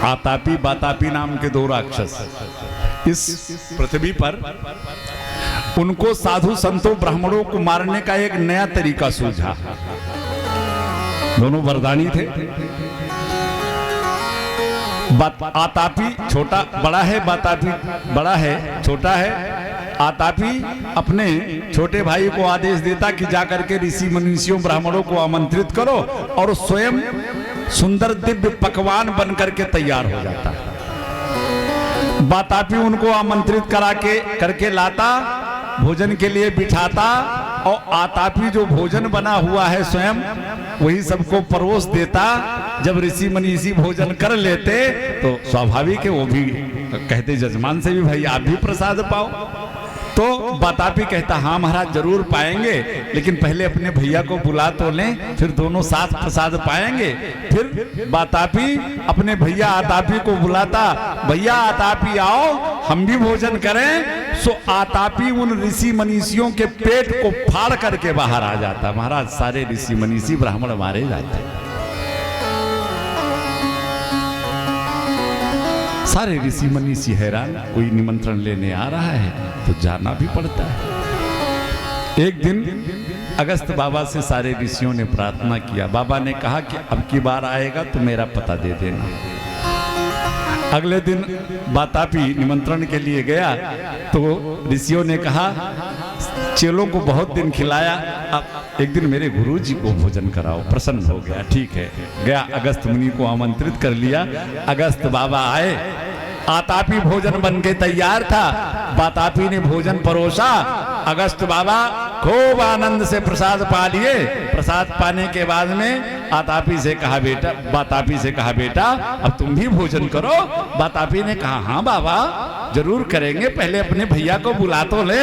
आतापी बातापी नाम के 2 राक्षस इस पृथ्वी पर, उनको साधु संतों ब्राह्मणों को मारने का एक नया तरीका सूझा। दोनों वरदानी थे। आतापी छोटा बड़ा है, बातापी बड़ा है छोटा है। आतापी अपने छोटे भाई को आदेश देता कि जाकर के ऋषि मनीषियों ब्राह्मणों को आमंत्रित करो, और स्वयं सुंदर दिव्य पकवान बनकर के तैयार हो जाता। बातापी उनको आमंत्रित करके लाता, भोजन के लिए बिठाता, और आतापी जो भोजन बना हुआ है स्वयं वही सबको परोस देता। जब ऋषि मनीषी भोजन कर लेते तो स्वाभाविक है वो भी कहते जजमान से भी भाई आप भी प्रसाद पाओ। तो बातापी कहता हाँ महाराज जरूर पाएंगे, लेकिन पहले अपने भैया को बुला तो लें, फिर दोनों साथ प्रसाद पाएंगे। फिर बातापी अपने भैया आतापी को बुलाता, भैया आतापी आओ हम भी भोजन करें। सो आतापी उन ऋषि मनीषियों के पेट को फाड़ करके बाहर आ जाता। महाराज सारे ऋषि मनीषी ब्राह्मण मारे जाते। सारे ऋषि मनीषी हैरान, कोई निमंत्रण लेने आ रहा है तो जाना भी पड़ता है। एक दिन अगस्त बाबा से सारे ऋषियों ने प्रार्थना किया। बाबा ने कहा कि अब की बार आएगा तो मेरा पता दे देना। अगले दिन बातापी निमंत्रण के लिए गया तो ऋषियों ने कहा चेलों को बहुत दिन खिलाया, अब एक दिन मेरे गुरु जी को भोजन कराओ। प्रसन्न हो गया, ठीक है। गया अगस्त मुनि को आमंत्रित कर लिया। अगस्त बाबा आए, आतापी भोजन बन के तैयार था। बातापी ने भोजन परोसा। अगस्त बाबा खूब आनंद से प्रसाद पा लिए। प्रसाद पाने के बाद में बातापी से कहा बेटा अब तुम भी भोजन करो। बातापी ने कहा हाँ बाबा जरूर करेंगे, पहले अपने भैया को बुला तो ले।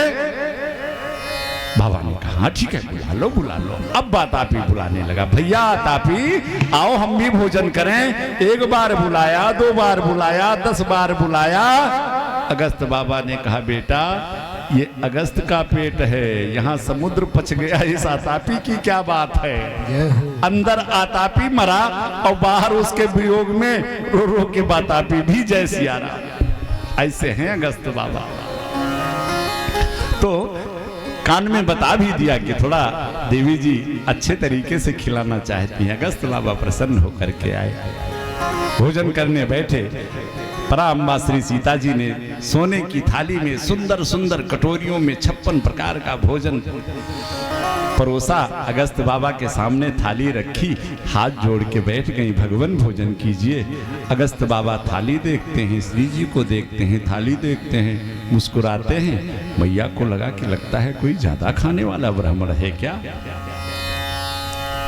बाबा ने कहा हाँ ठीक है बुला लो। अब बातापी बुलाने लगा, भैया आतापी आओ हम भी भोजन करें। 1 बार बुलाया, 2 बार बुलाया, 10 बार बुलाया। अगस्त बाबा ने कहा बेटा ये अगस्त का पेट है, यहाँ समुद्र पच गया, इस आतापी की क्या बात है। अंदर आतापी मरा और बाहर उसके वियोग में रो रो के बातापी भी जय सिया राम। ऐसे हैं अगस्त बाबा। तो कान में बता भी दिया कि थोड़ा देवी जी अच्छे तरीके से खिलाना चाहती हैं। अगस्त बाबा प्रसन्न होकर के आए, भोजन करने बैठे। पराम्बा श्री सीता जी ने सोने की थाली में सुंदर सुंदर कटोरियों में 56 प्रकार का भोजन परोसा। अगस्त बाबा के सामने थाली रखी, हाथ जोड़ के बैठ गई, भगवान भोजन कीजिए। अगस्त बाबा थाली देखते हैं, श्री जी को देखते हैं, थाली देखते हैं, मुस्कुराते हैं। मैया को लगा कि लगता है कोई ज्यादा खाने वाला ब्राह्मण है क्या।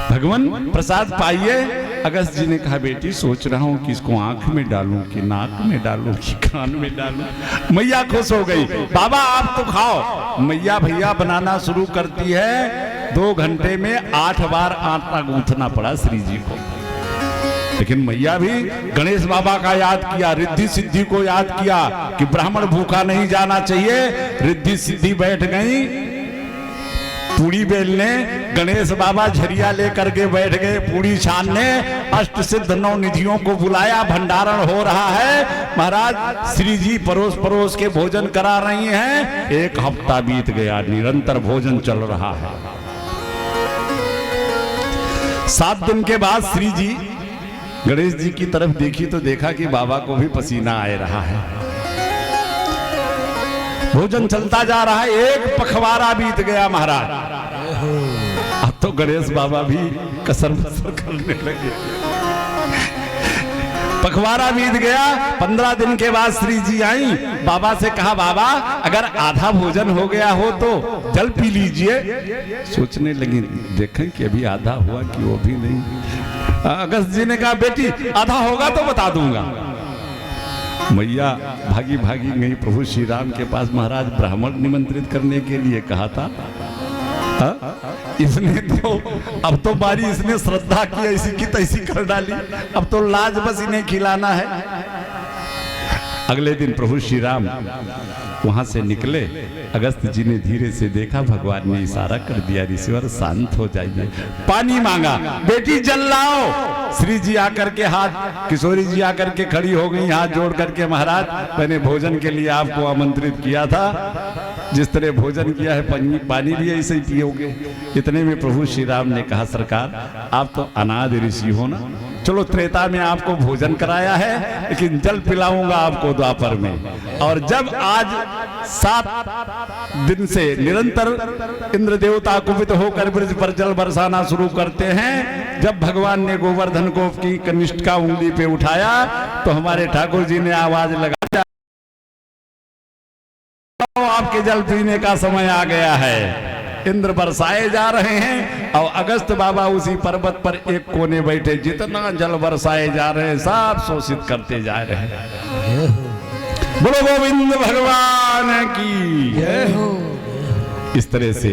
भगवान प्रसाद पाइए। अगस्त जी ने कहा बेटी सोच रहा हूं कि इसको आंख में डालूं कि नाक में डालूं कि कान में डालूं। मैया खुश हो गई, बाबा आप तो खाओ। मैया भैया बनाना शुरू करती है। 2 घंटे में 8 बार आटा गूंथना पड़ा श्री जी को। लेकिन मैया भी गणेश बाबा का याद किया, रिद्धि सिद्धि को याद किया कि ब्राह्मण भूखा नहीं जाना चाहिए। रिद्धि सिद्धि बैठ गई पूड़ी बेलने। गणेश बाबा झरिया लेकर के बैठ गए पूड़ी छानने। अष्ट सिद्ध 9 निधियों को बुलाया, भंडारण हो रहा है। महाराज श्री जी परोस परोस के भोजन करा रही हैं। 1 हफ्ता बीत गया, निरंतर भोजन चल रहा है। 7 दिन के बाद श्री जी गणेश जी की तरफ देखी तो देखा कि बाबा को भी पसीना आ रहा है। भोजन चलता जा रहा है। 1 पखवाड़ा बीत गया महाराज। अब तो गणेश बाबा भी कसर बसर करने लगे। पखवाड़ा बीत गया। 15 दिन के बाद श्री जी आई। बाबा से कहा बाबा अगर आधा भोजन हो गया हो तो जल पी लीजिए। सोचने लगी, देखें कि अभी आधा हुआ कि वो भी नहीं। अगस्त जी ने कहा बेटी आधा होगा तो बता दूंगा। मैया भागी भागी गई प्रभु श्री राम के पास। महाराज ब्राह्मण निमंत्रित करने के लिए कहा था। इसने तो अब तो बारी, इसने श्रद्धा की ऐसी की तैसी कर डाली। अब तो लाज बस इन्हें खिलाना है। अगले दिन प्रभु श्री राम वहां से निकले। अगस्त जी ने धीरे से देखा, भगवान ने इशारा कर दिया, ऋषिवर शांत हो जाइए। पानी मांगा, बेटी जल लाओ। श्री जी आकर के हाथ, किशोरी जी आकर के खड़ी हो गई हाथ जोड़ करके, महाराज मैंने भोजन के लिए आपको आमंत्रित किया था, जिस तरह भोजन किया है पानी भी ऐसे ही पियोगे। इतने में प्रभु श्री राम ने कहा, सरकार आप तो अनादि ऋषि हो ना, चलो त्रेता में आपको भोजन कराया है, लेकिन जल पिलाऊंगा आपको द्वापर में। और जब आज 7 दिन से निरंतर इंद्र देवता कुपित होकर ब्रज पर जल बरसाना शुरू करते हैं, जब भगवान ने गोवर्धन को की कनिष्ठ का उंगली पे उठाया तो हमारे ठाकुर जी ने आवाज लगाया, आपके जल पीने का समय आ गया है। इंद्र बरसाए जा रहे हैं और अगस्त बाबा उसी पर्वत पर एक कोने बैठे, जितना जल बरसाए जा रहे हैं सब शोषित करते जा रहे हैं। बोलो गोविंद भगवान की जय हो। इस तरह से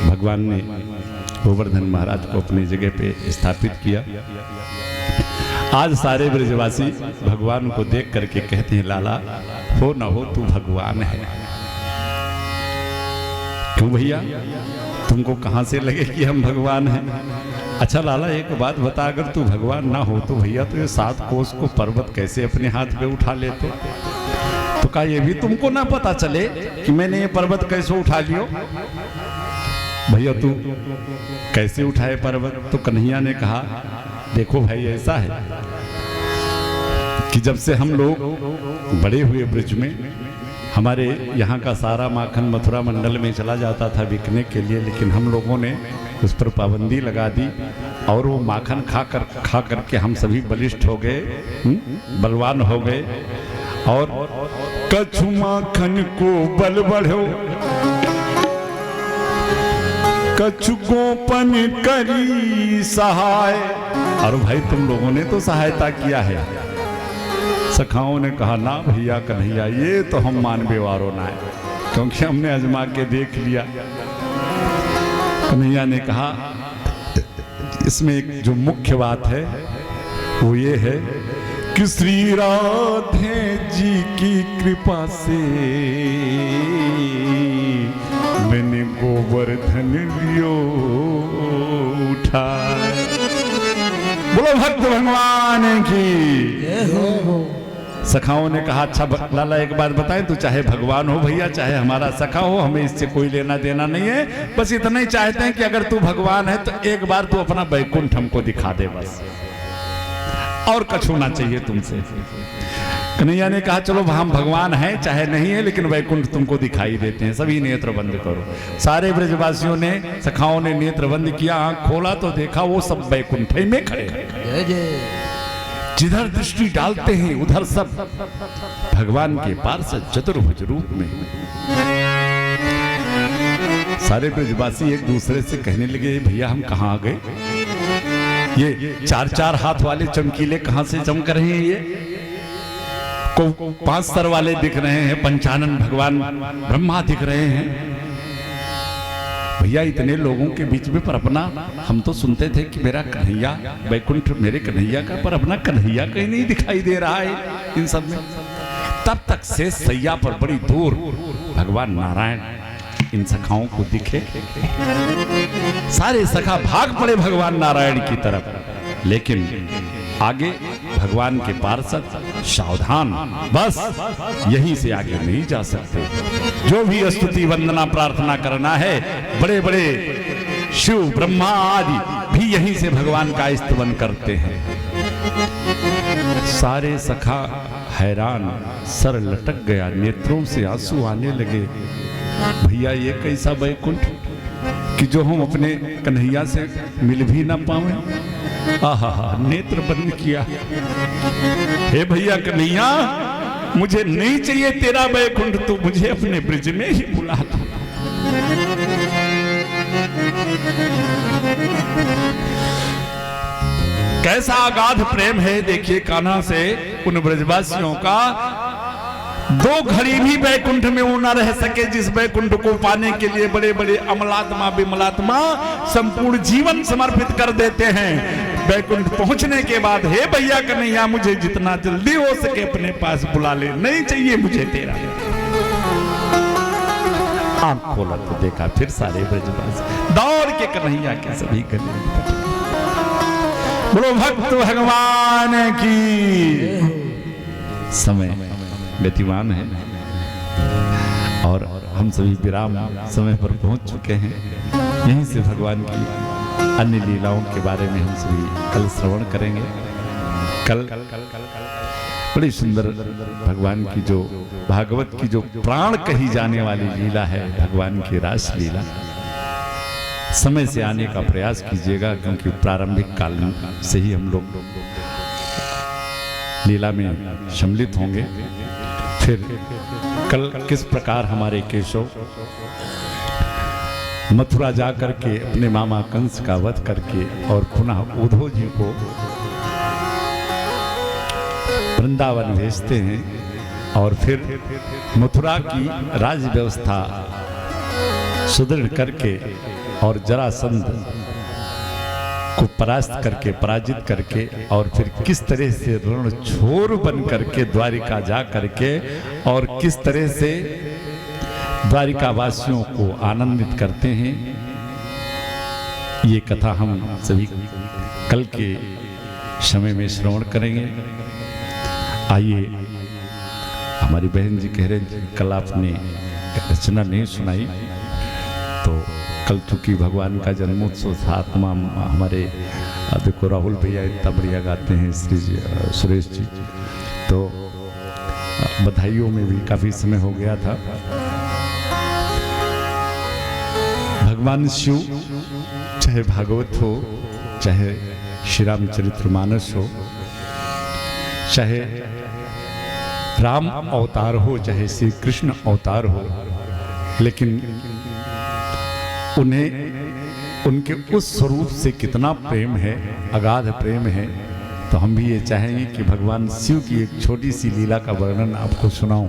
भगवान ने गोवर्धन महाराज को अपनी जगह पे स्थापित किया। आज सारे ब्रजवासी भगवान को देख करके कहते हैं, लाला हो न हो तू भगवान है। क्यों भैया, तुमको कहां से लगे कि हम भगवान हैं? अच्छा लाला एक बात बता, अगर तू भगवान ना हो तो भैया तो ये 7 कोस को पर्वत कैसे अपने हाथ पे उठा लेते? तो क्या ये भी तुमको ना पता चले कि मैंने ये पर्वत कैसे उठा लियो? भैया तू कैसे उठाए पर्वत? तो कन्हैया ने कहा, देखो भाई ऐसा है कि जब से हम लोग बड़े हुए ब्रज में, हमारे यहाँ का सारा माखन मथुरा मंडल में चला जाता था बिकने के लिए, लेकिन हम लोगों ने उस पर पाबंदी लगा दी और वो माखन खा करके हम सभी बलिष्ठ हो गए, बलवान हो गए। और कछु माखन को बल बढ़ो, कछु गोपन करी सहाय। और भाई तुम लोगों ने तो सहायता किया है। सखाओं ने कहा, ना भैया कन्हैया ये तो हम मानवे वारों ना है, क्योंकि हमने आजमा के देख लिया। कन्हैया ने कहा, इसमें एक जो मुख्य बात है वो ये है कि श्री राधे जी की कृपा से मैंने गोवर्धन लियो उठा। बोलो भक्त भगवान की। सखाओं ने कहा, अच्छा लाला एक बात बताएं, तू चाहे भगवान हो भैया चाहे हमारा सखा हो, हमें इससे कोई लेना देना नहीं है, बस इतना ही चाहते हैं कि अगर तू भगवान है तो एक बार तू अपना बैकुंठ हमको दिखा दे बस, और कुछ होना चाहिए तुमसे। कन्हैया ने कहा, चलो हम भगवान हैं चाहे नहीं है, लेकिन वैकुंठ तुमको दिखाई देते हैं, सभी नेत्र बंद करो। सारे ब्रजवासियों ने, सखाओं ने नेत्र बंद किया, आंख खोला तो देखा वो सब वैकुंठ में खड़े हैं। जिधर दृष्टि डालते हैं उधर सब भगवान के पार्षद चतुर्भुज रूप में। सारे ब्रजवासी एक दूसरे से कहने लगे, भैया हम कहाँ आ गए? ये 4-4 हाथ वाले चमकीले कहां से चमक रहे हैं? ये को 5 सर वाले दिख रहे हैं, पंचानन भगवान ब्रह्मा दिख रहे हैं। भैया इतने लोगों के बीच में, पर अपना हम तो सुनते थे कि मेरा कन्हैया वैकुंठ मेरे कन्हैया का, पर अपना कन्हैया कहीं नहीं दिखाई दे रहा है इन सब में। तब तक से सैया पर बड़ी दूर भगवान नारायण इन सखाओं को दिखे। सारे सखा भाग पड़े भगवान नारायण की तरफ, लेकिन आगे भगवान के पार्षद सावधान, बस यहीं से आगे नहीं जा सकते। जो भी स्तुति वंदना प्रार्थना करना है, बड़े बड़े शिव ब्रह्मा आदि भी यहीं से भगवान का स्तवन करते हैं। सारे सखा हैरान, सर लटक गया, नेत्रों से आंसू आने लगे। भैया ये कैसा वैकुंठ कि जो हम अपने कन्हैया से मिल भी ना पावे। आहा, नेत्र बंद किया। हे भैया कन्हैया, मुझे नहीं चाहिए तेरा वैकुंठ, तू मुझे अपने ब्रज में ही बुला ला। कैसा अगाध प्रेम है देखिए कान्हा से उन ब्रजवासियों का। 2 घड़ी भी वैकुंठ में वो न रह सके, जिस वैकुंठ को पाने के लिए बड़े बड़े अमलात्मा विमलात्मा संपूर्ण जीवन समर्पित कर देते हैं। बैकुंठ पहुंचने के बाद, हे भैया कन्हैया मुझे जितना जल्दी हो सके अपने पास बुला ले, नहीं चाहिए मुझे तेरा। आंख खोला तो देखा फिर सारे ब्रजवासी दौड़ के कन्हैया के सभी गले में पटे। बोलो भक्त भगवान की। समय गतिमान है और हम सभी विराम समय पर पहुंच चुके हैं। यहीं से भगवान की अन्य लीलाओं के बारे में हम सभी कल श्रवण करेंगे। कल बड़ी सुंदर भगवान की जो भागवत की जो प्राण कही जाने वाली लीला है, भगवान की रास लीला, समय से आने का प्रयास कीजिएगा, क्योंकि प्रारंभिक काल से ही हम लोग लीला में सम्मिलित होंगे। फिर कल किस प्रकार हमारे केशव मथुरा जाकर के अपने मामा कंस का वध करके और पुनः उद्धव जी को वृंदावन भेजते हैं और फिर मथुरा की राज व्यवस्था सुदृढ़ करके और जरासंध को परास्त करके, पराजित करके, और फिर किस तरह से रणछोर बन करके द्वारिका जा करके और किस तरह से द्वारिका वासियों को आनंदित करते हैं, ये कथा हम सभी कल के समय में श्रवण करेंगे। आइए, हमारी बहन जी कह रहे हैं कल आपने रचना नहीं सुनाई, तो कल चूंकि भगवान का जन्मोत्सव सातवां, हमारे देखो राहुल भैया इतना बढ़िया गाते हैं, श्री सुरेश जी, तो बधाइयों में भी काफी समय हो गया था। भगवान शिव चाहे भागवत हो, चाहे श्री रामचरितमानस हो, चाहे राम अवतार हो, चाहे श्री कृष्ण अवतार हो, लेकिन उन्हें उनके उस स्वरूप से कितना प्रेम है, अगाध प्रेम है। तो हम भी ये चाहेंगे कि भगवान शिव की एक छोटी सी लीला का वर्णन आपको सुनाऊं।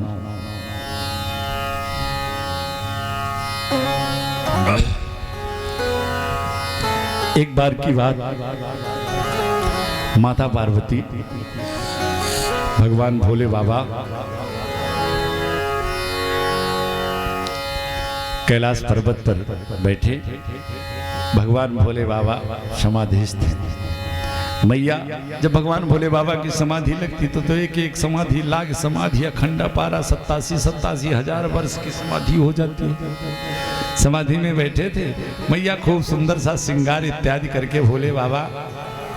एक बार की बात, माता पार्वती भगवान भोले बाबा कैलाश पर्वत पर बैठे, भगवान भोले बाबा समाधिस्थ थे। मैया जब भगवान भोले बाबा की समाधि लगती तो एक एक समाधि, लाख समाधि, अखंड पारा 87 हजार वर्ष की समाधि हो जाती है। समाधि में बैठे थे, मैया खूब सुंदर सा श्रृंगार इत्यादि करके भोले बाबा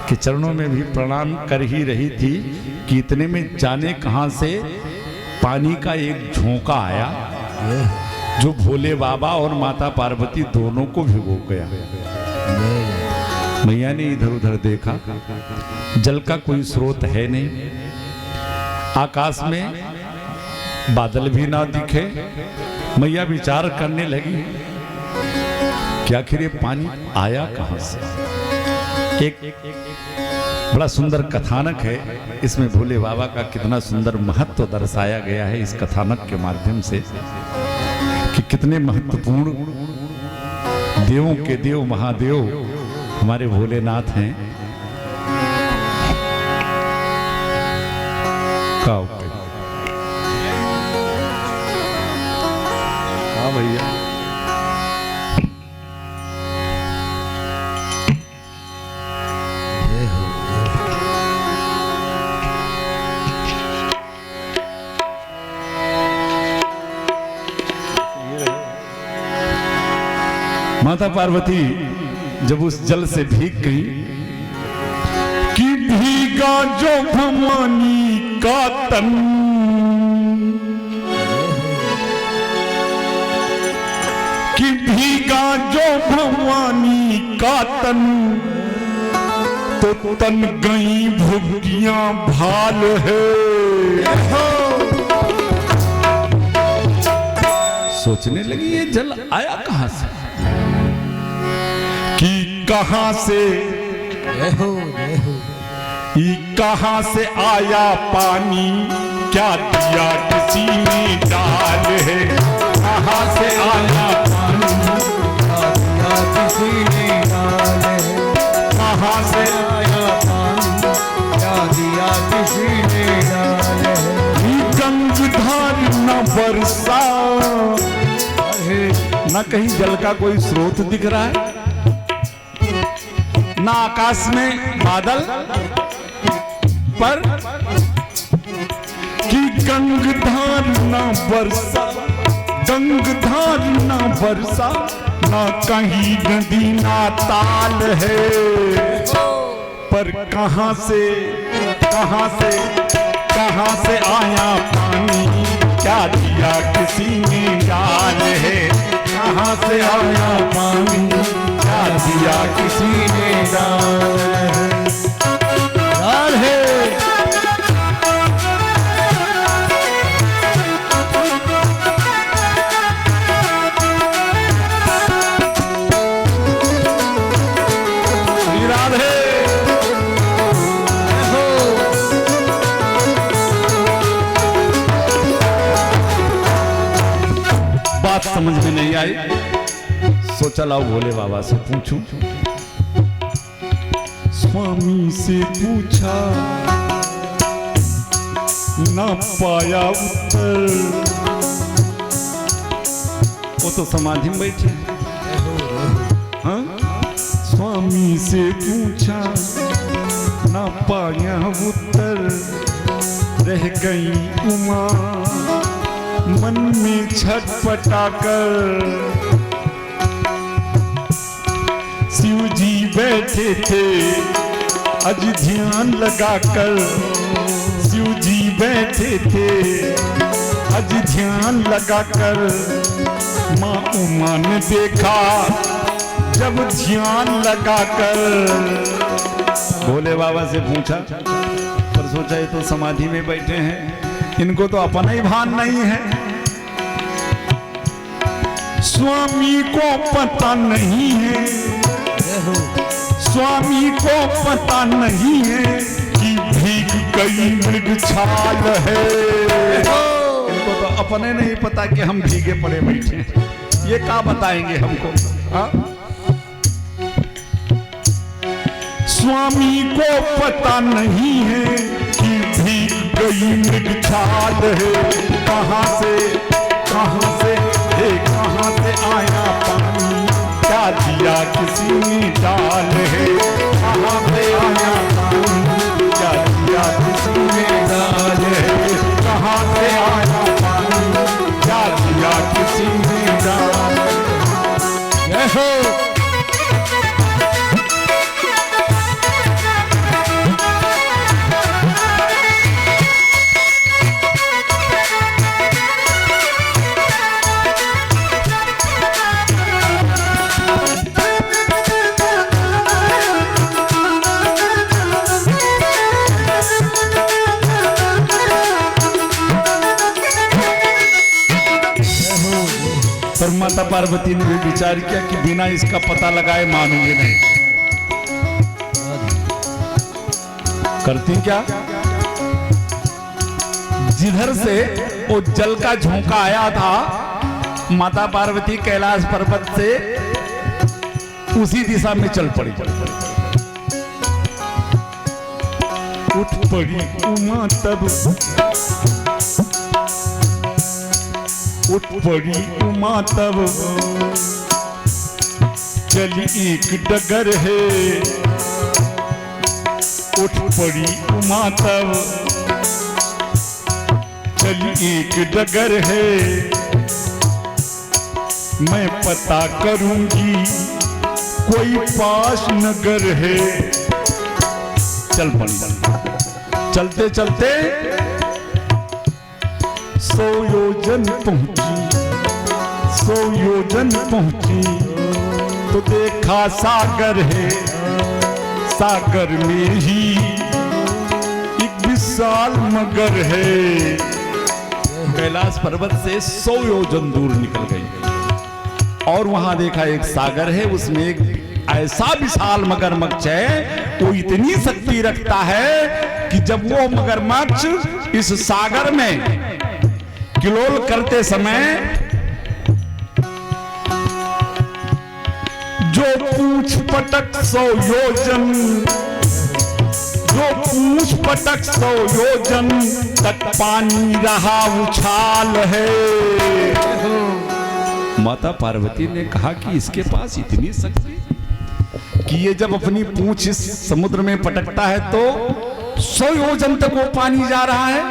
के चरणों में भी प्रणाम कर ही रही थी कि इतने में जाने कहां से पानी का एक झोंका आया जो भोले बाबा और माता पार्वती दोनों को भिगो गया। मैया ने इधर उधर देखा, जल का कोई स्रोत है नहीं, आकाश में बादल भी ना दिखे। मैया विचार करने लगी कि आखिर ये पानी आया कहां से। एक बड़ा सुंदर कथानक है, इसमें भोले बाबा का कितना सुंदर महत्व दर्शाया गया है इस कथानक के माध्यम से, कि कितने महत्वपूर्ण देवों के देव महादेव हमारे भोलेनाथ हैं। हाँ भैया, माता पार्वती जब उस जल से भीग गई कि भीगा जो भवानी का तन, कि भीगा जो भवानी का तन, तो तन गई भुगियां भाल है। सोचने लगी ये जल आया कहां से, कि कहां से कहां से आया पानी, क्या दिया किसी ने डाल है। कहां से आया पानी, क्या दिया किसी ने डाल है। कहां से आया वर्षा, ना कहीं जल का कोई स्रोत दिख रहा है, ना आकाश में बादल पर कि गंगधार ना वर्षा, गंगधार ना वर्षा, ना कहीं नदी ना ताल है, पर कहां से आया पानी, क्या दिया किसी ने डाल है, कहां से आया पानी, क्या दिया किसी ने डाल है। बात समझ में नहीं आई, सोचा लाओ भोले बाबा से पूछूं। स्वामी से पूछा ना पाया उत्तर, वो तो समाधि में बैठे। हाँ? स्वामी से पूछा ना पाया उत्तर, रह गई उमा मन में छटपटाकर। शिव जी बैठे थे अज ध्यान लगाकर, शिव जी बैठे थे अज ध्यान लगाकर। माँ उमा ने देखा जब ध्यान लगाकर। भोले बाबा से पूछा, पर सोचा ये तो समाधि में बैठे हैं, इनको तो अपना ही भान नहीं है। स्वामी को पता नहीं है, स्वामी को पता नहीं है कि भीग गई मृग छाल है। इनको तो अपने नहीं पता कि हम भीगे पड़े बैठे हैं, ये क्या बताएंगे हमको। हा? स्वामी को पता नहीं है कि भीग गई मृग छाल है। कहां से आया पानी, क्या दिया किसी ने डाल है। कहां से आया पानी, क्या दिया किसी ने डाल है। कहां से आया पानी, क्या दिया किसी ने डाल है। पर माता पार्वती ने भी विचार किया कि बिना इसका पता लगाए मानूंगे नहीं। करती क्या, जिधर से वो जल का झोंका आया था, माता पार्वती कैलाश पर्वत से उसी दिशा में चल पड़ी। उठ पड़ी उमा तब, उठ पड़ी उमा तब, चली एक डगर है। उठ पड़ी उमा तब, चली एक डगर है। मैं पता करूंगी कोई पास नगर है। चल पड़ी, चलते चलते 100 योजन पहुंची, 100 योजन पहुंची तो देखा सागर है। सागर में ही एक विशाल मगर है। कैलाश पर्वत से 100 योजन दूर निकल गई और वहां देखा एक सागर है, उसमें एक ऐसा विशाल मगरमच्छ है, वो इतनी शक्ति रखता है कि जब वो मगरमच्छ इस सागर में किलोल करते समय जो पूछ पटक 100 योजन, जो पूछ पटक 100 योजन तक पानी रहा उछाल है। माता पार्वती ने कहा कि इसके पास इतनी शक्ति कि ये जब अपनी पूंछ इस समुद्र में पटकता है तो 100 योजन तक वो पानी जा रहा है।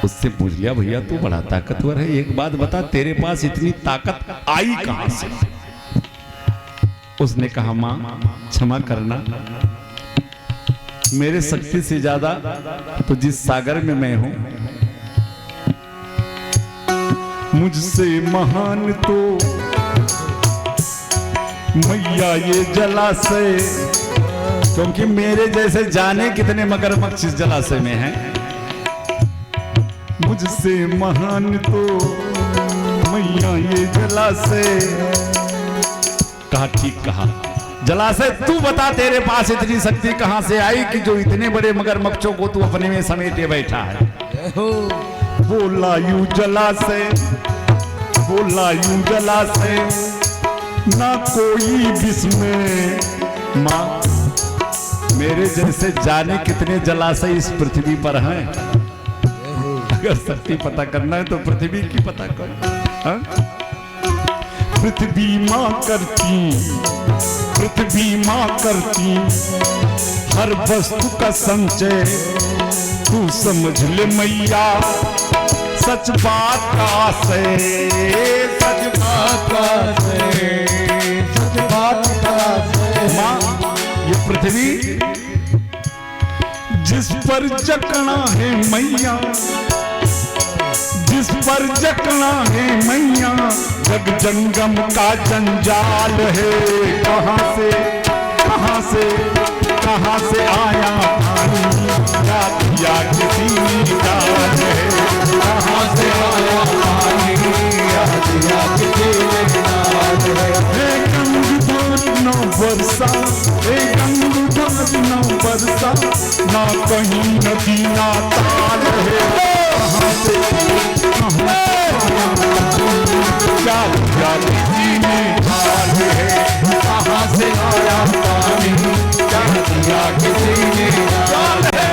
उससे पूछ लिया, भैया तू बड़ा ताकतवर है, एक बात बता, तेरे पास इतनी ताकत आई कहां से? उसने कहा, मां क्षमा करना, मेरे शक्ति से ज्यादा तो जिस सागर में मैं हूं, मुझसे महान तो मैया ये जलाशय, क्योंकि मेरे जैसे जाने कितने मगरमच्छ इस जलाशय में हैं, मुझसे महान तो मैया ये जलाशय। कहा, ठीक कहा, जलाशय तू बता, तेरे पास इतनी शक्ति कहां से आई कि जो इतने बड़े मगरमच्छों को तू अपने में समेटे बैठा है? बोला यूं जलाशय, बोला यूं जलाशय, ना कोई विस्मय। मां, मेरे जैसे जाने कितने जलाशय इस पृथ्वी पर हैं। अगर शक्ति पता करना है तो पृथ्वी की पता कर। पृथ्वी मां करती, पृथ्वी मां करती हर वस्तु का संचय। तू समझ ले मैया सच बात का आशय, सच बात का आशय, सच बात का आशय। मां, ये पृथ्वी जिस पर जकना है मैया, जिस पर जकना है मैया, जग जंगम का जंजाल है। कहां से, कहां से, कहां से आया पानी, क्या किया किसी ने डाल है। कहां से आया पानी, क्या किया किसी ने डाल है। गंगधार न बरसा, गंगधार न बरसा, ना कहीं नदी ना ताल है। कहां से, क्या किया किसी ने डाल है। कहां से आया पानी, क्या किया किसी ने डाल है।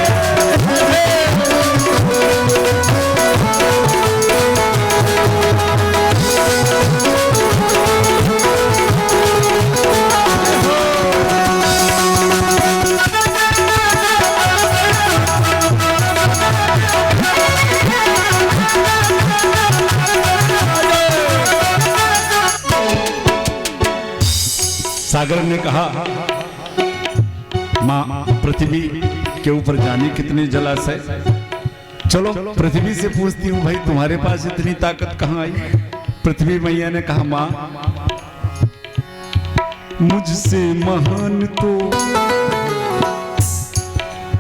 सागर ने कहा, मां, पृथ्वी के ऊपर जाने कितने जलाशय, चलो पृथ्वी से पूछती हूँ, भाई तुम्हारे पास इतनी ताकत कहाँ आई? पृथ्वी मैया ने कहा, मां, मुझसे महान तो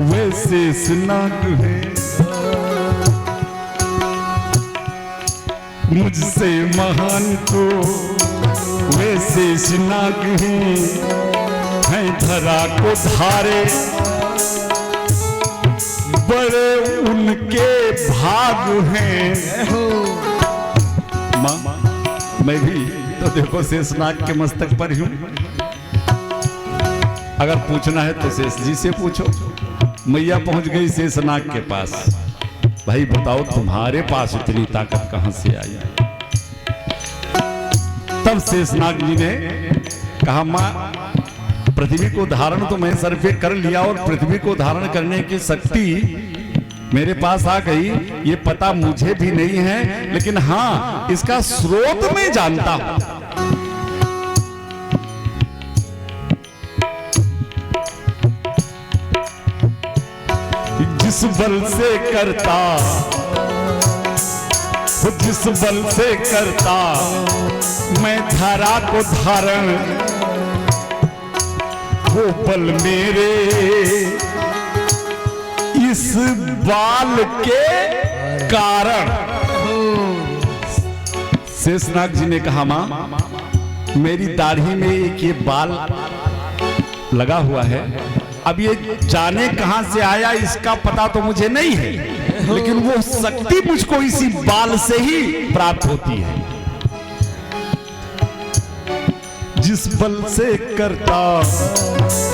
वैसे स्नाग है, मुझसे महान तो वैसे स्नाग है धरा को धारे, बड़े उनके भाग हैं। मां, मैं भी तो देखो शेषनाग के मस्तक पर हूं। अगर पूछना है तो शेष जी से पूछो। मैया पहुंच गई शेषनाग के पास, भाई बताओ तुम्हारे पास इतनी ताकत कहां से आई? तब शेषनाग जी ने कहा, मां, पृथ्वी को धारण तो मैं सर पे कर लिया और पृथ्वी को धारण करने की शक्ति मेरे पास आ गई, ये पता मुझे भी नहीं है, लेकिन हाँ इसका स्रोत मैं जानता हूं। जिस बल से करता, जिस बल से करता मैं धरा को धारण, वो बल मेरे इस बाल के कारण। शेषनाग जी ने कहा, मां, मेरी दाढ़ी में एक ये बाल लगा हुआ है, अब ये जाने कहां से आया इसका पता तो मुझे नहीं है, लेकिन वो शक्ति मुझको इसी बाल से ही प्राप्त होती है। जिस बल से करता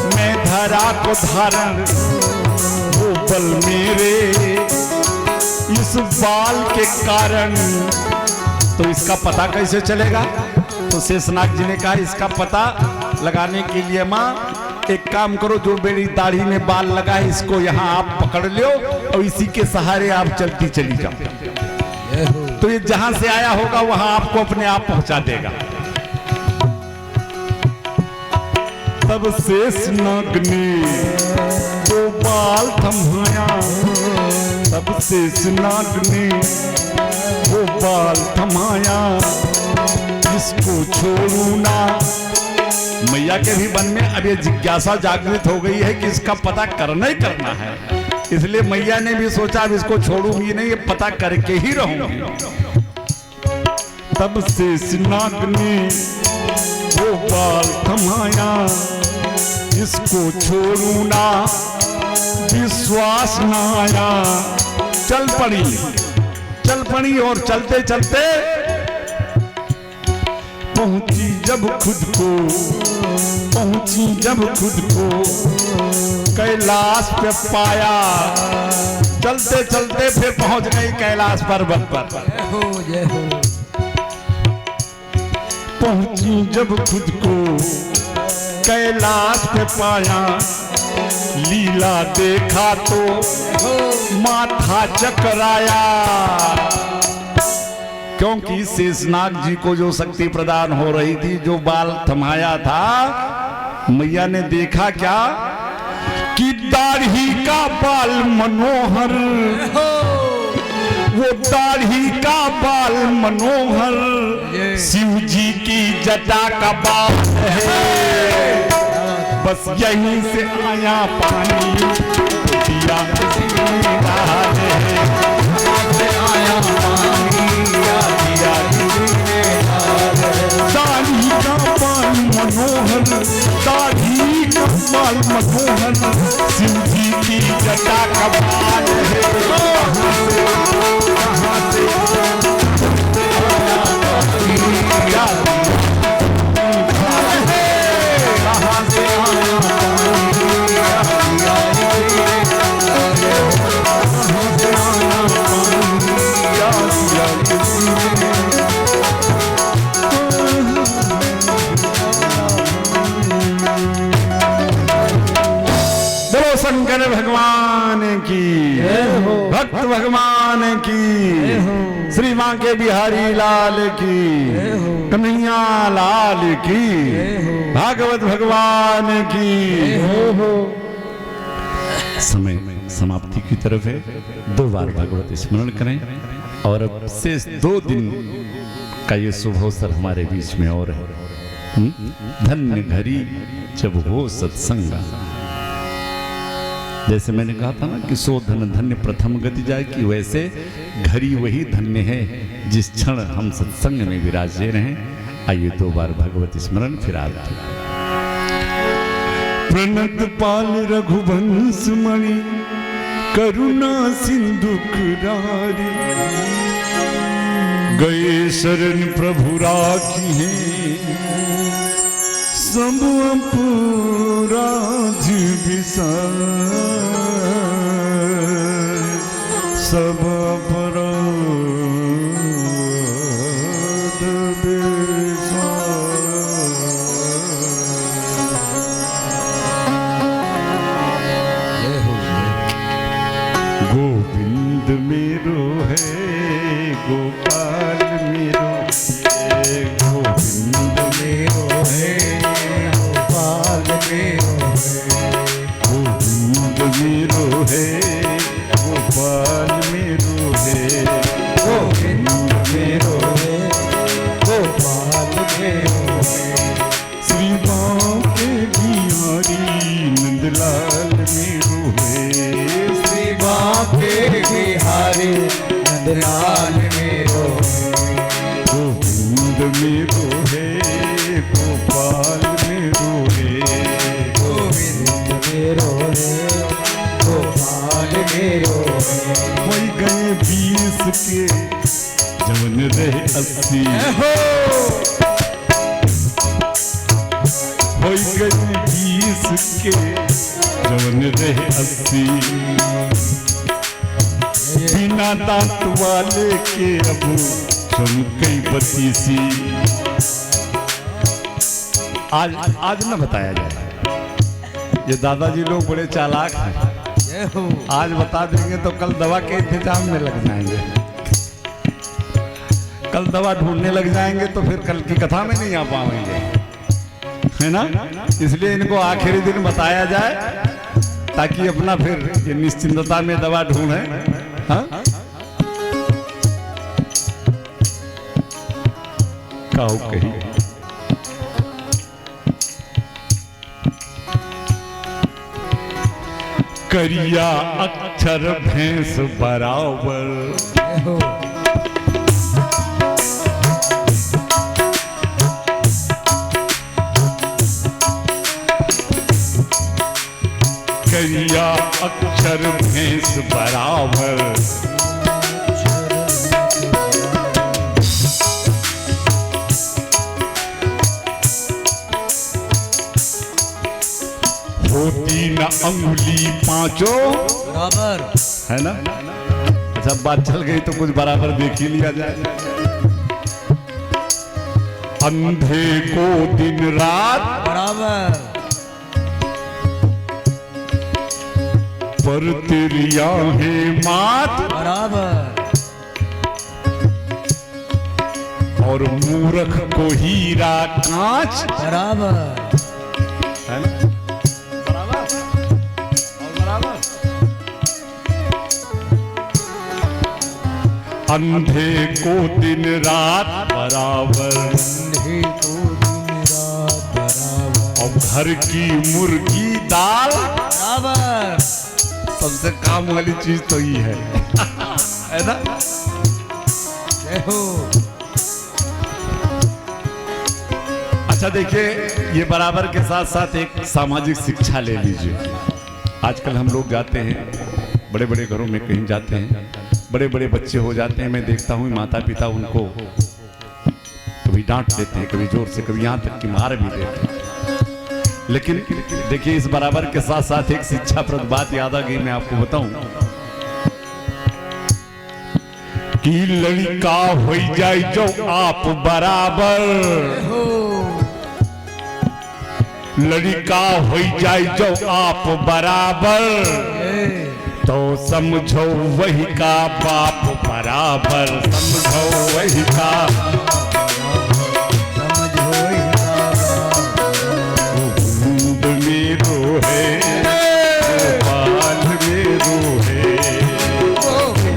मैं धरा को धारण वो बल मेरे इस बाल के कारण। तो इसका पता कैसे चलेगा? तो शेषनाग जी ने कहा इसका पता लगाने के लिए माँ एक काम करो, जो मेरी दाढ़ी में बाल लगा है इसको यहाँ आप पकड़ लो और इसी के सहारे आप चलती चली जाओ, तो ये जहां से आया होगा वहां आपको अपने आप पहुंचा देगा। तब शेषनाग ने वो बाल थमाया, तब शेषनाग ने वो बाल थमाया, इसको छोड़ू ना। मैया के भी मन में अब ये जिज्ञासा जागृत हो गई है कि इसका पता करना ही करना है, इसलिए मैया ने भी सोचा अब इसको छोड़ूंगी नहीं, ये पता करके ही रहूंगी। तब शेषनाग ने वो बाल थमाया, इसको छोड़ू ना, विश्वास ना आया। चल पड़ी और चलते चलते पहुंची जब खुद को कैलाश पे पाया। चलते चलते फिर पहुंच गई कैलाश पर्वत पर। पहुंची जब खुद को कैलाश पे पाया, लीला देखा तो माथा चकराया। क्योंकि शेषनाग जी को जो शक्ति प्रदान हो रही थी, जो बाल थमाया था, मैया ने देखा क्या कि दाढ़ी का बाल मनोहर, वो दाढ़ी का बाल मनोहर शिव जी की जटा का बाल है। बस यहीं से आया पानी दिया आया पानी दिया दाढ़ी का बाल मनोहर, दाढ़ी का बाल मनोहर शिव जी की जटा का बाल है। कहाँ से शंकर भगवान की, भक्त भगवान की, श्री मां के बिहारी लाल की, कन्हैया लाल की, भागवत भगवान की। समय समाप्ति की तरफ है, 2 बार भगवत स्मरण करें और अब शेष 2 दिन का ये शुभ अवसर हमारे बीच में और है। धन्य घड़ी जब हो सत्संग, जैसे मैंने कहा था ना कि सो धन धन्य प्रथम गति जाए, कि वैसे घड़ी वही धन्य है जिस क्षण हम सत्संग में विराजे रहे। आइए 2 बार भगवत स्मरण फिर आरती। प्रणत पाल रघुवंश मणि करुणा सिंधु कुरारी, गए शरण प्रभु राखी है सब अपराध विसार, सब अपराध विसार। गोविंद मेरो है गोपाल मेरो है, गोविंद मेरो है गोविंद मेरो है गोपाल मेरो है, गोविंद मेरो है गोपाल मेरो है। श्री मां के बिहारी नंदलाल मेरो है, श्री मां के बिहारी नंदलाल मेरो है। गोविंद मेरो है गोपाल मेरो है, गोविंद मेरो है गोपाल मेरो है। हो गए 20 के जवन रहे 80, हो गए 20 के जवन रहे 80। बिना दांत वाले के अब चमकई 32। आज न बताया जाए, ये दादाजी लोग बड़े चालाक हैं। आज बता देंगे तो कल दवा के इंतजाम में लग जाएंगे, कल दवा ढूंढने लग जाएंगे तो फिर कल की कथा में नहीं आ पाएंगे, है ना। इसलिए इनको आखिरी दिन बताया जाए ताकि अपना फिर ये निश्चिंतता में दवा ढूंढे। हाँ? कहो कही करिया अक्षर भैंस बराबर, करिया अक्षर भैंस बराबर, होती न अंगुली पांचों बराबर, है ना। अच्छा बात चल गई तो कुछ बराबर देख ही लिया जाए। अंधे को दिन रात बराबर, पर तेरी आंखें मात बराबर, और मूर्ख को हीरा कांच बराबर, है ना। अंधे को दिन रात बराबर, अंधे को दिन रात बराबर, और घर की मुर्गी दाल बराबर। सबसे काम वाली चीज तो ये है ना। अच्छा देखिए, ये बराबर के साथ साथ एक सामाजिक शिक्षा ले लीजिए। आजकल हम लोग जाते हैं बड़े बड़े घरों में, कहीं जाते हैं, बड़े बड़े बच्चे हो जाते हैं, मैं देखता हूँ माता पिता उनको कभी डांट देते हैं, कभी जोर से, कभी यहाँ तक कि मार भी देते हैं। लेकिन देखिए, इस बराबर के साथ साथ एक शिक्षाप्रद बात याद आ गई, मैं आपको बताऊं कि लड़का हो जाए जो आप बराबर, लड़का हो जाए जो आप बराबर, तो समझो वही का बाप बराबर, समझो वही का, समझो वही का बूंद में रोहे, गोपाल में रोहे,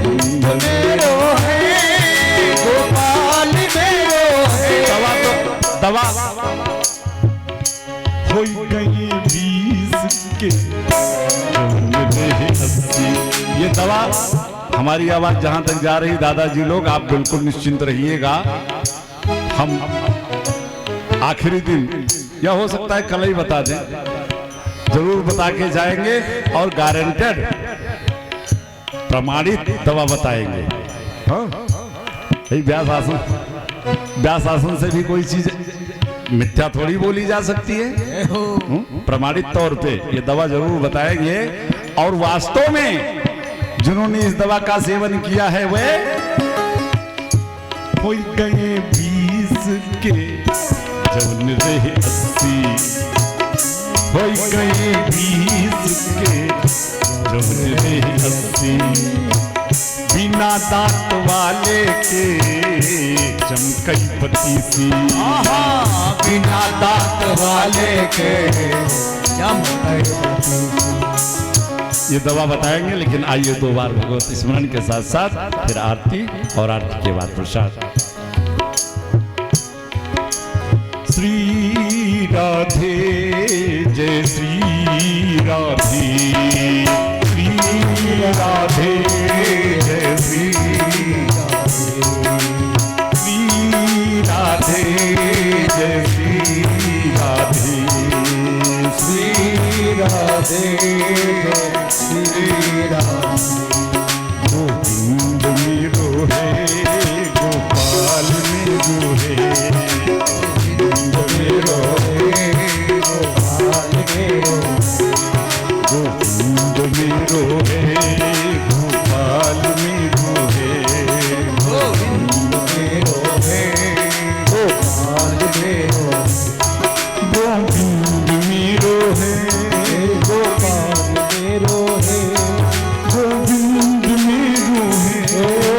बूंद में रोहे, गोपाल में रोहे। दवा तो दवा हो गई 20 के, ये दवा हमारी आवाज जहां तक जा रही, दादाजी लोग आप बिल्कुल निश्चिंत रहिएगा। हम आखिरी दिन, या हो सकता है कल ही बता दें, जरूर बता के जाएंगे और गारंटेड प्रमाणित दवा बताएंगे। हाँ? व्यास आसन से भी कोई चीज मिथ्या थोड़ी बोली जा सकती है। प्रमाणित तौर पे ये दवा जरूर बताएंगे। और वास्तव में जिन्होंने इस दवा का सेवन किया है वे हो गए 20 के, जवन रहे 80, हो गए 20 के, जवन रहे 80। बिना दांत वाले के चमकई 32। बिना दांत वाले के चमकई 32। ये दवा बताएंगे, लेकिन आइए 2 बार भगवत स्मरण के साथ साथ फिर आरती, और आरती के बाद प्रसाद। श्री राधे जय श्री राधे, श्री राधे जय श्री राधे, जय श्री राधे, श्री राधे श्री राधे। गोविंद में रोहे, गोपाल में रोहे, गोविंद में रोहे, गोपाल में रोहे,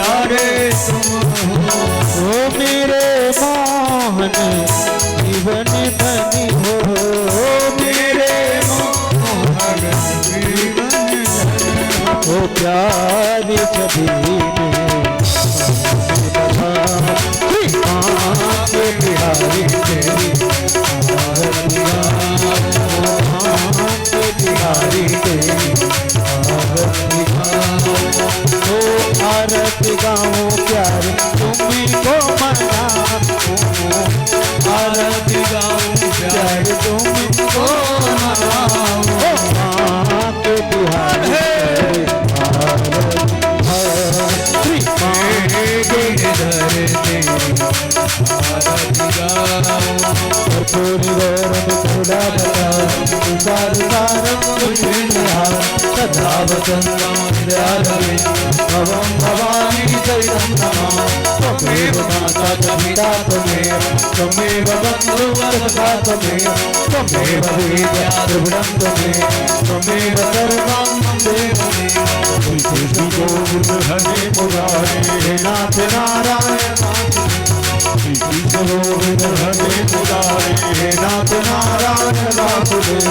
प्यारे तुम हो मेरे मोहन जीवन धनी हो मेरे मोहन जीवन हो प्यारी छवि में बिहारी तेरी बिहारी तेरी आरती गाऊं प्यारे तुमको मनाऊं आरती गाऊं प्यारे तुमको मनाऊं के बिहारी पूरी गौरव थोड़ा बताओ सदा भवम भवानी चरितम नमामि त्वमेव माता च पिता त्वमेव बन्धु वर्षा त्वमेव विद्या द्रविणं त्वमेव सर्वं देव कृष्ण गोविंद हरे मुरारे हे नाथ नारायण कृष्ण गोविंद हरे मुरारे हे नाथ नारायण वासुदेव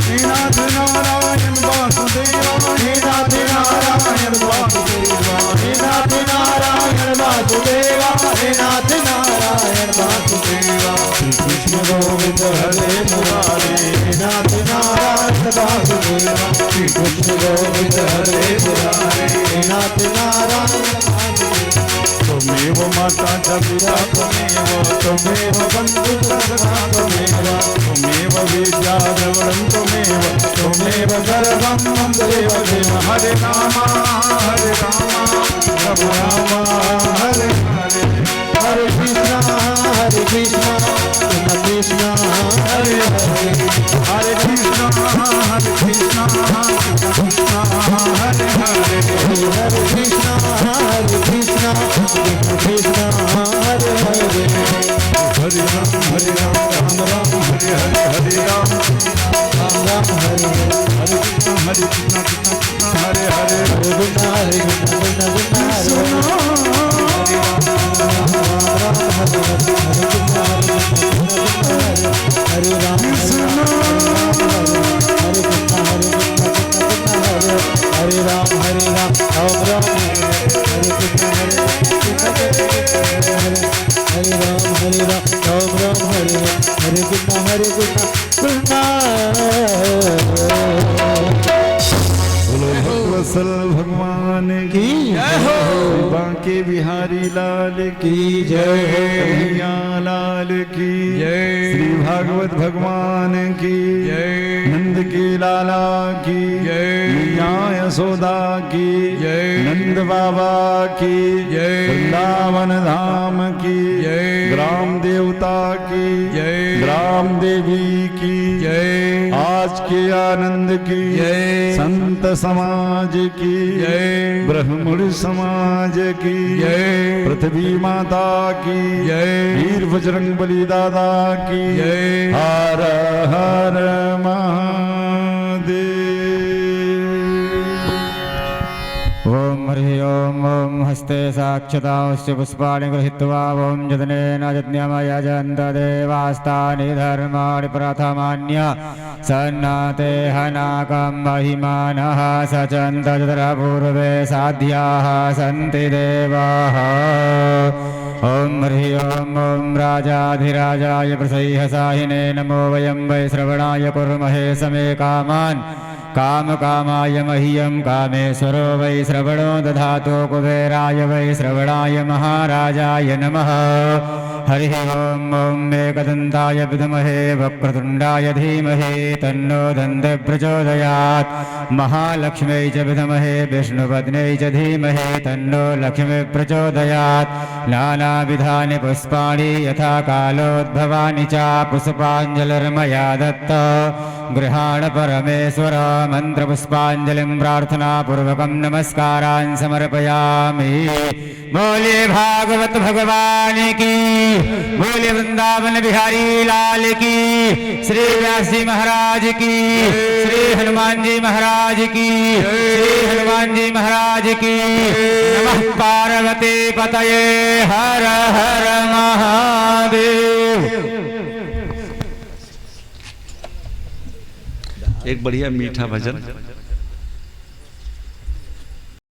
हे नाथ नारायण वासुदेव हे नाथ नारायण वासुदेव हे नाथ नारायण वासुदेव हे नाथ नारायण वासुदेव श्री कृष्ण गोविंद हरे मुरारे हे नाथ नारायण वासुदेव श्री कृष्ण गोविंद हरे मुरारे हे नाथ नारायण त्वमेव माता च पिता त्वमेव बन्धु सखा त्वमेव विद्या द्रविणं त्वमेव सर्वं देव देव हरे राम हरे हरे हरे कृष्ण कृष्ण हरे हरे हरे कृष्ण कृष्ण हरे हरे हरे कृष्ण कृष्ण हरे हरे हरे राम हरे हरे हरे राम हरे हरे कृष्ण कृष्ण हरे हरे हरे कृष्ण हरे राम हरे राम राम राम हरे कृष्ण हरे राम राम हरे कृष्ण वसल भगवान की जय हो। बांके बिहारी लाल की जय हो। कन्हैया लाल की जय। श्री भागवत भगवान की जय। नंद के लाला की जय। मैया यशोदा की जय। नंद बाबा की जय। वृंदावन धाम की जय। ग्राम देवता की जय। ग्राम देवी की जय। आज के आनंद की जय। संत समाज की जय। ब्रह्मण समाज की जय। पृथ्वी माता की जय। वीर बजरंग बली दादा की जय। हर हर महादेव। ओम हरि ओम ओम हस्ते साक्षतांश्च पुष्पाणि गृहीत्वा ओम जतनेन यज्ञमयजन्त देवास्तानि धर्माणि प्रथमान्य सन्नाते हनाकं महिमानः सचन्त तत्र पूर्वे साध्याः सन्ति देवाः। ओम हरि ओम ओम राजाधिराजाय प्रसह्यसाहिने नमो वयं वै श्रवणाय कुर्महे समे कामान् कामकामाय मह्यं कामेश्वरो वै श्रवणो दधातु कुबेराय वै श्रवणाय महाराजाय नमः। हरिः ओम ओम एकदन्ताय विद्महे वक्रतुण्डाय धीमहि तन्नो दन्ति प्रचोदयात्। महालक्ष्म्यै च विद्महे विष्णुपत्न्यै च धीमहि तन्नो लक्ष्मी प्रचोदयात्। नानाविधानि पुष्पाणि यथा कालोद्भवानि च पुष्पाञ्जलिर्मया दत्ता गृहाण परमेश्वर मंत्रपुष्पाञ्जलिं प्रार्थनापूर्वकं नमस्कारान् समर्पयामि। बोलिए भागवत भगवान की, बोलिए वृंदावन बिहारी लाल की, श्री व्यास जी महाराज की, श्री हनुमान जी महाराज की, श्री हनुमान जी महाराज की। नमः पार्वती पतये, हर हर महादेव। एक बढ़िया मीठा भजन